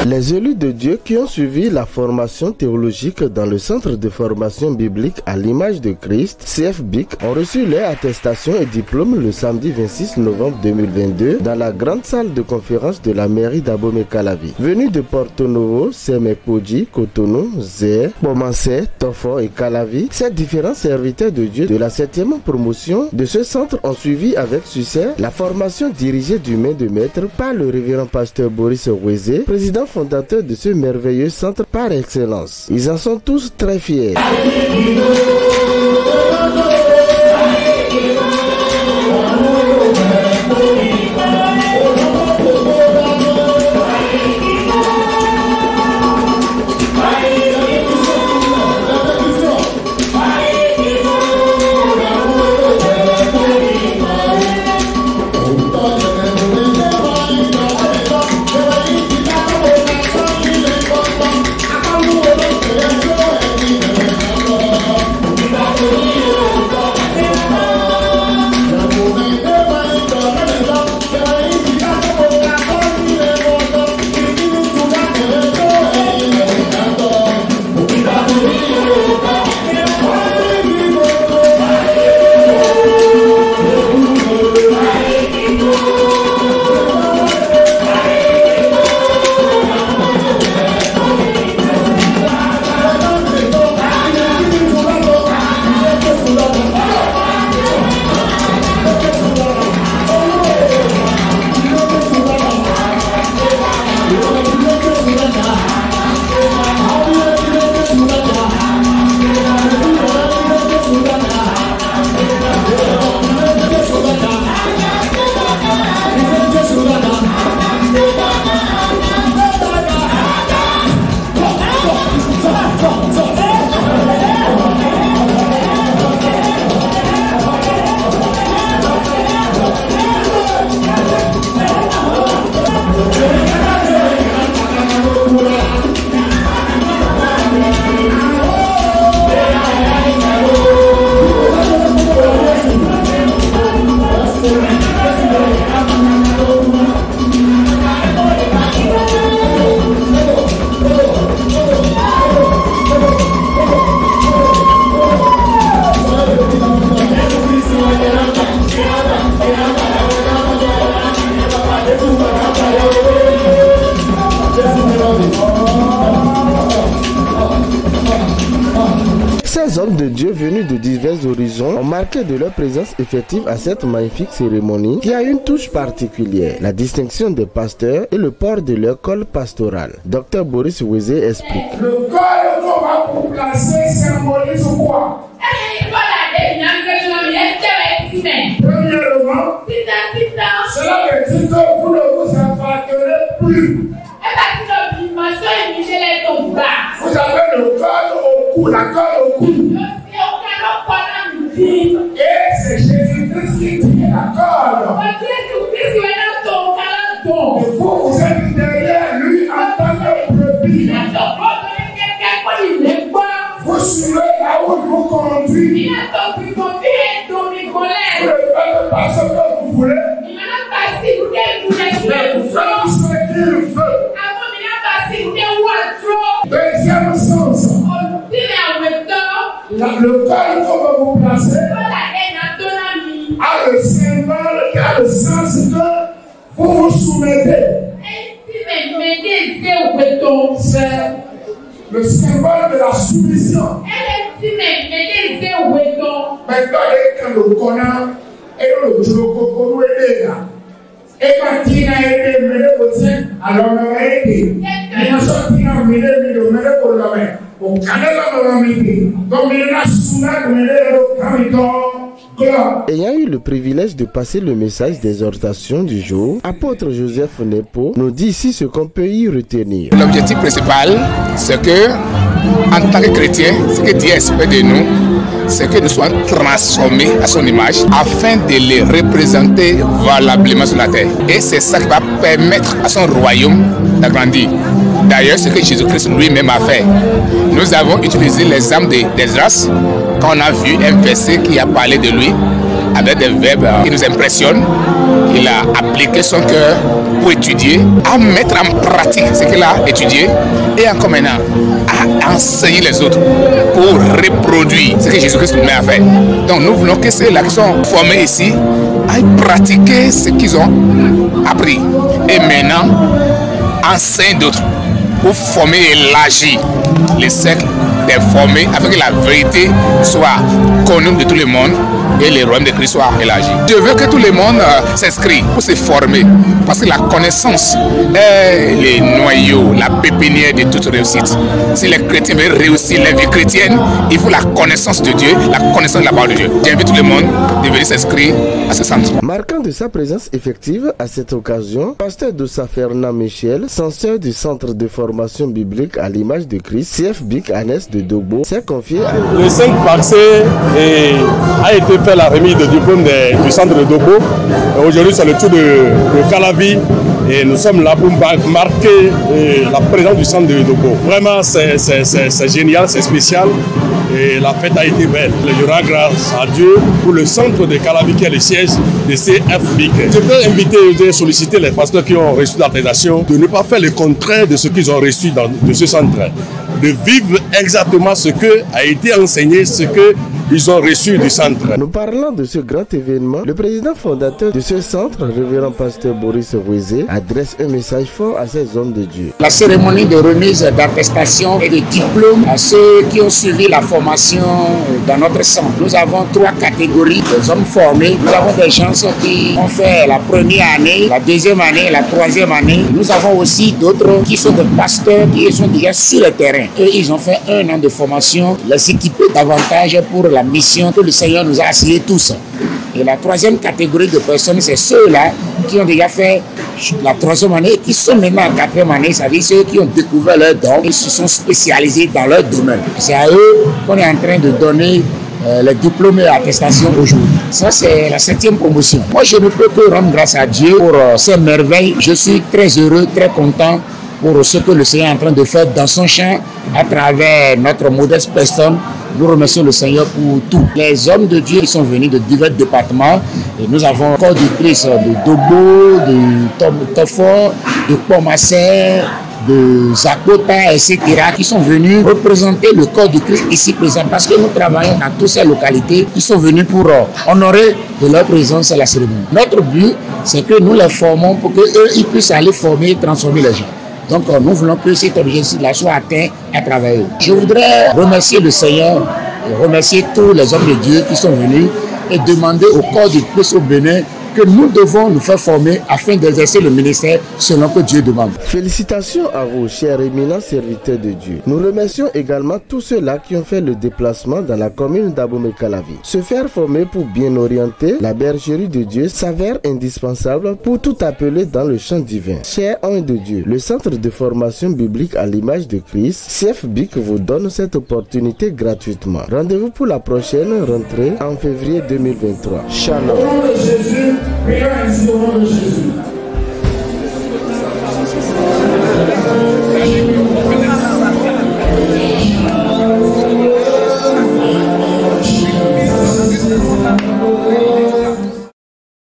Les élus de Dieu qui ont suivi la formation théologique dans le centre de formation biblique à l'image de Christ, CFBIC, ont reçu leur attestation et diplôme le samedi 26 novembre 2022 dans la grande salle de conférence de la mairie d'Abomey-Calavi. Venus de Porto Novo, Semek-Podji, Cotonou, Zé, Bomansé, Tofo et Calavi, ces différents serviteurs de Dieu de la 7e promotion de ce centre ont suivi avec succès la formation dirigée du main de maître par le révérend pasteur Boris Ouézé, président fondateur de ce merveilleux centre par excellence. Ils en sont tous très fiers. Ces hommes de Dieu venus de divers horizons ont marqué de leur présence effective à cette magnifique cérémonie qui a une touche particulière, la distinction des pasteurs et le port de leur col pastoral. Dr Boris Ouézé explique. Le col qu'on va vous placer symbolise quoi? Premièrement, cela veut dire que vous ne vous appartenez plus. Vous avez le col au cou, la colle au cou. Et c'est Jésus-Christ qui tient la colle. Et vous êtes derrière lui en tant que brebis. Vous suivez là où il vous conduit. Vous ne faites pas ce que vous voulez. Mais vous faites ce qu'il veut. Deuxième sens. Le col qu'on va vous placer a le symbole, qui a le sens que vous vous soumettez. C'est le symbole de la soumission. Maintenant, quand le connaît et le jour est là. Et Martina est mêlée au sein, alors on va aider. Et nous sommes mêlés pour la main. Au Canada, on va aider. Comme il y a souvent mêlé au Canada. Ayant eu le privilège de passer le message d'exhortation du jour, apôtre Joseph Nepo nous dit ici ce qu'on peut y retenir. L'objectif principal, c'est que, en tant que chrétiens, ce que Dieu espère de nous, c'est que nous soyons transformés à son image afin de les représenter valablement sur la terre. Et c'est ça qui va permettre à son royaume d'agrandir. D'ailleurs, ce que Jésus-Christ lui-même a fait. Nous avons utilisé l'exemple d'Esdras quand on a vu un verset qui a parlé de lui. avec des verbes qui nous impressionnent. Il a appliqué son cœur pour étudier, à mettre en pratique ce qu'il a étudié et encore maintenant à enseigner les autres pour reproduire ce que Jésus-Christ nous met à faire. Donc nous voulons que ceux-là qui sont formés ici aillent pratiquer ce qu'ils ont appris et maintenant enseignent d'autres pour former et élargir les cercles des formés afin que la vérité soit connue de tout le monde et le royaume de Christ soit élargi. Je veux que tout le monde s'inscrit pour se former parce que la connaissance est le noyau, la pépinière de toute réussite. Si les chrétiens veulent réussir la vie chrétienne, il faut la connaissance de Dieu, la connaissance de la parole de Dieu. J'invite tout le monde de venir s'inscrire à ce centre. Marquant de sa présence effective à cette occasion, pasteur Doussa Fernand Michel, censeur du centre de formation biblique à l'image de Christ, CFBIC Agnès de Dogbo, s'est confié à... Le 5 passé a été fait la remise de diplôme du centre de Dogbo. Aujourd'hui, c'est le tour de Calavi et nous sommes là pour marquer la présence du centre de Dogbo. Vraiment, c'est génial, c'est spécial. Et la fête a été belle. Je rends grâce à Dieu pour le centre de Calavi qui est le siège de CFBIC. Je peux inviter et solliciter les pasteurs qui ont reçu l'attestation de ne pas faire le contraire de ce qu'ils ont reçu de ce centre. De vivre exactement ce que a été enseigné, ce qu'ils ont reçu du centre. Nous parlons de ce grand événement. Le président fondateur de ce centre, révérend pasteur Boris Rouizé, adresse un message fort à ces hommes de Dieu. La cérémonie de remise d'attestation et de diplôme à ceux qui ont suivi la formation dans notre centre. Nous avons 3 catégories des hommes formés. Nous avons des gens qui ont fait la première année, la deuxième année, la troisième année. Nous avons aussi d'autres qui sont des pasteurs qui sont déjà sur le terrain. Et ils ont fait 1 an de formation, les équiper davantage pour la mission que le Seigneur nous a assignée tous. Et la 3e catégorie de personnes, c'est ceux-là qui ont déjà fait la 3e année et qui sont maintenant en 4e année, c'est-à-dire ceux qui ont découvert leur don et se sont spécialisés dans leur domaine. C'est à eux qu'on est en train de donner les diplômes et attestations aujourd'hui. Ça, c'est la 7e promotion. Moi, je ne peux que rendre grâce à Dieu pour ces merveilles. Je suis très heureux, très content pour ce que le Seigneur est en train de faire dans son champ à travers notre modeste personne. Nous remercions le Seigneur pour tout. Les hommes de Dieu qui sont venus de divers départements. Et nous avons le corps du Christ de Dogbo, de Tofor, de Pomassé, de Zakota, etc. qui sont venus représenter le corps du Christ ici présent parce que nous travaillons dans toutes ces localités qui sont venus pour honorer de leur présence à la cérémonie. Notre but, c'est que nous les formons pour qu'eux, ils puissent aller former et transformer les gens. Donc nous voulons que cet objectif-là soit atteint à travers eux. Je voudrais remercier le Seigneur, et remercier tous les hommes de Dieu qui sont venus et demander au corps du Christ au Bénin que nous devons nous faire former afin d'exercer le ministère selon que Dieu demande. Félicitations à vous, chers éminents serviteurs de Dieu. Nous remercions également tous ceux-là qui ont fait le déplacement dans la commune d'Abomey-Calavi. Se faire former pour bien orienter la bergerie de Dieu s'avère indispensable pour tout appeler dans le champ divin. Chers hommes de Dieu, le centre de formation biblique à l'image de Christ, CFBIC, vous donne cette opportunité gratuitement. Rendez-vous pour la prochaine rentrée en février 2023. Shalom. Prions ainsi au nom de Jésus.